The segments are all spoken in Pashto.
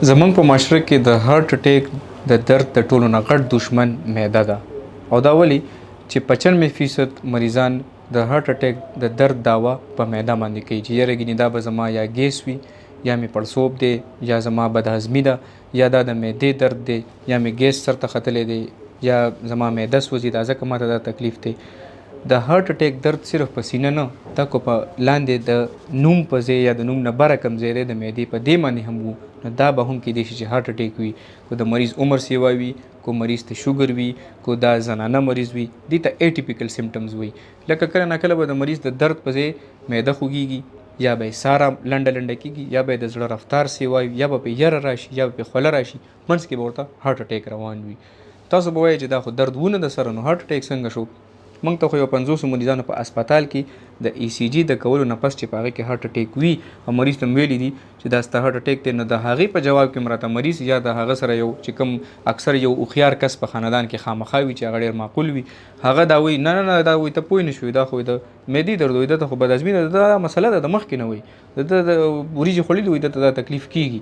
زمونږ په معاشره کې د هارت اټیک د درد د ټولو نه غټ دشمن معده ده او دا ولې چې 95% مریضان د هارت اټیک د درد داوا په معده باندې کوي چې یاره ګینې دا به زما یا ګیس وي یا مې پړسوب دی یا زما بدهضمي ده یا دا د معدې درد دی یا مې ګیس سرته ختلی دی یا زما معده سوځي دا ځکه ماته دا تکلیف دی. د هارت اټیک درد صرف په سینه نه دا کو په لاندې د نوم په ځای یا د نوم نه بره کم ځای دی د معدې په دې باندې هم وو نو دا به هم کیدای شي چې هارت اټیک وي کو د مریض عمر سیوا وي کو مریض ته شوګر وي کو دا زنانه مریض وي دې ته ایټیپیکل سیمټمز وي لکه کله ناکله به د مریض د درد په ځای معده خوږیږي یا به ساره لنډه لنډه کیږي یا به د زړه رفتار سیوا وي یا به په یره راشي یا به خوله راشي منځ کې به ورته هارت اټیک روان وي. تاسو به وایئ چې دا خو درد ونه د سره نو هارت اټیک څنګه شو؟ موږ ته خو یو 500 مریضانو په هسپتال کې د ای سی جي د کولو نه پس چې په هغې کې هارت اټیک وي او مریض ته ویلي دي چې دا ستا هارت اټیک دی نو د هغې په جواب کې مراته مریض یا د هغه سره یو چې کوم اکثر یو هوښیار کس په خاندان کې خامخا وي چې هغه ډېر معقول وي هغه دا وایي نه دا وایي ته پوه نه شوې دا خو د معدې درد وایي دته خو بدهضمي ده دا مسله ده د مخکې نه وایي د وریجې خوړلي وایي دته دا تکلیف کېږي.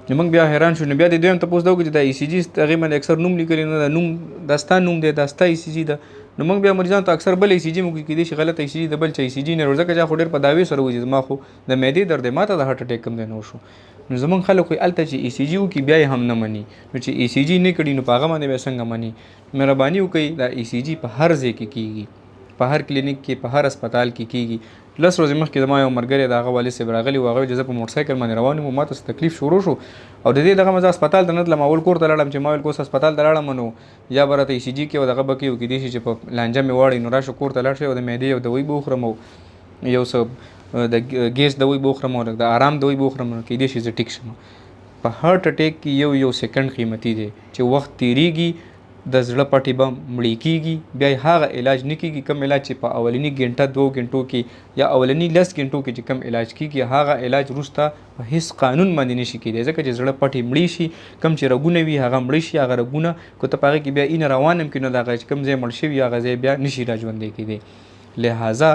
نو موږ بیا حیران شو نو بیا د دویم تپوس دا وکړو چې دا ای سی جي هغې باندې اکثر نوم لیکلی نه دا نوم دا ستا نوم دی دا ستا ای سی جي ده نو موږ بیا مریضانو ته اکثر بل ای سی جي موږ کېدای شي غلط ای سی جي د بل چا ای سی جي نه ځکه چې خو ډېر په دعوې سره وایي زما خو د معدې درد دی ماته د هارت اټیک کوم دی نو شو نو زمونږ خلک خو هلته چې ای سی جي وکړي بیا یې هم نه مني نو چې ای سی جي نه کړي نو په هغه باندې بیا څنګه مني؟ مهرباني وکړئ دا ای سی جي په هر ځای کې کېږي په هر کلینیک کې په هر هسپتال کې کېږي. 10 ورځې مخکې زما یو ملګری د هغه والد صاحب راغلی و هغه چې زه په موټرسایکل باندې روان وم ماته څه تکلیف شروع شو او د دې دغه مزه هسپتال ته نه تلم اول کور ته لاړم چې ما ویل کوس هسپتال ته لاړم نو یا به راته ای سی جي کې او دغه به کې کېدای شي چې په لانجه مې واړوي نو راشه کور ته لاړ شئ او د معدې یو دوی به وخورم او یو څه د ګیس دوی به وخورم او د آرام دوی به وخورم نو کېدای شي زه ټیک شم. په هارت اټیک کې یو سیکنډ قیمتي دی چې وخت تیریږي د زړه پټې به مړې کېږي بیا هغه علاج نه کېږي کوم علاج چې په اولني ګنټه 2 غنټو کې یا اولني 10 غنټو کې چې کوم علاج کېږي هغه علاج وروسته په هیڅ قانون باندې نشي کېدی ځکه چې زړه پټې مړې شي کوم چې رګونه وي هغه مړې شي هغه رګونه که ته په هغې کې بیا اینه روان هم کړي نو د هغه چې کوم ځای مړ شوي هغه ځای بیا نشي راژوندی کېدی. لہذا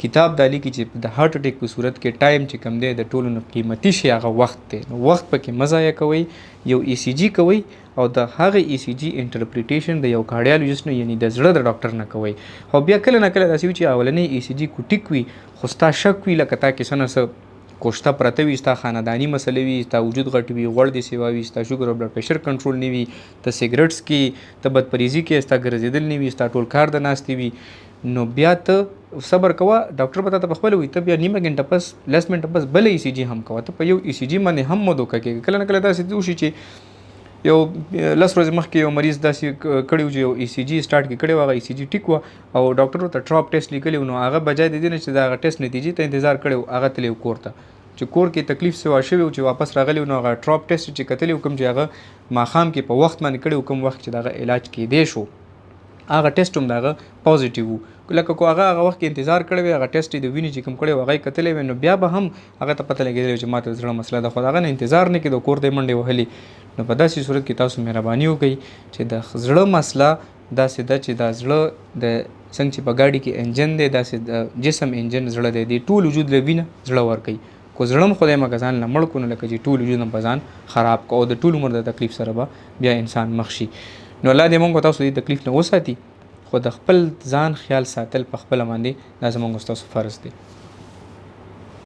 کتاب دا لیکي چې د هارت اټیک په صورت کې ټایم چې کم دی د ټولو نه قیمتي شي هغه وخت دی نو وخت پکې مه ضایع کوئ یو ای سی جي کوئ او د هغې ای سی جي انټرپریټیشن د یو کارډیالوجسټ نه یعنی د زړه د ډاکټر نه کوئ او بیا کله نه کله داسې وي چې اولنۍ ای سی جي کو ټیک وي خو ستا شک وي لکه تا کې څه نه څه کوشته پرته وي ستا خانداني مسلې وي ستا وجود غټ وي غوړ دې سیوا وي ستا شوګر او بلډ پریشر کنټرول نه وي ته سیګریټس کې ته بدپریزي کې ستا ګرځېدل نه وي ستا ټول کار د ناستې وي نو بیا ته صبر کوه ډاکټر به تا ته پخپله وایي ته بیا نیمه ګنټه پس 10 منټه پس بله ای سی جي هم کوه ته په یو ای سی جي باندې هم مه دوکه کېږه. کله نه کله داسې وشي چې یو 10 ورځې مخکې یو مریض داسې کړی و چې یو ای سی جي سټارټ کې کړی و هغه ای سی جي ټیک وه او ډاکټر ورته ټراپ ټیسټ لیکلی و نو هغه بجای د دې نه چې د هغه ټیسټ نتیجې ته انتظار کړی و هغه تللی و کور ته چې کور کې تکلیف سوا شوی و چې واپس راغلی و نو هغه ټراپ ټیسټ چې کتلی و کوم چې هغه ماښام کې په وخت باندې کړی و کوم وخت چې د هغه علاج کېدی شو هغه ټیسټ هم د هغه پازیټیو و لکه کو هغه وخت کې انتظار کړی وي هغه ټیسټ یې د وینې چې کوم کړی و هغه یې کتلی وی نو بیا به هم هغه ته پته لګېدلی چې ماته زړه مسله ده خو د هغه نه انتظار نه کېدو کور ته یې منډې وهلې نو په داسې صورت کې تاسو مهرباني وکړئ چې د زړه مسله داسې ده چې دا زړه د څنګه چې په ګاډي کې انجن دی داسې د جسم انجن زړه دی د ټول وجود له وینه زړه ورکوي کو زړه هم خدای مګه ځان نه مړ کړو نو لکه چې ټول وجود هم په ځان خراب کړو او د ټول عمر د تکلیف سره به بیا انسان مخ شي. نو الله دې موږ تاسو دې تکلیف نه وساتي خو د خپل ځان خیال ساتل په خپله باندې دا زموږ ستاسو فرض دی.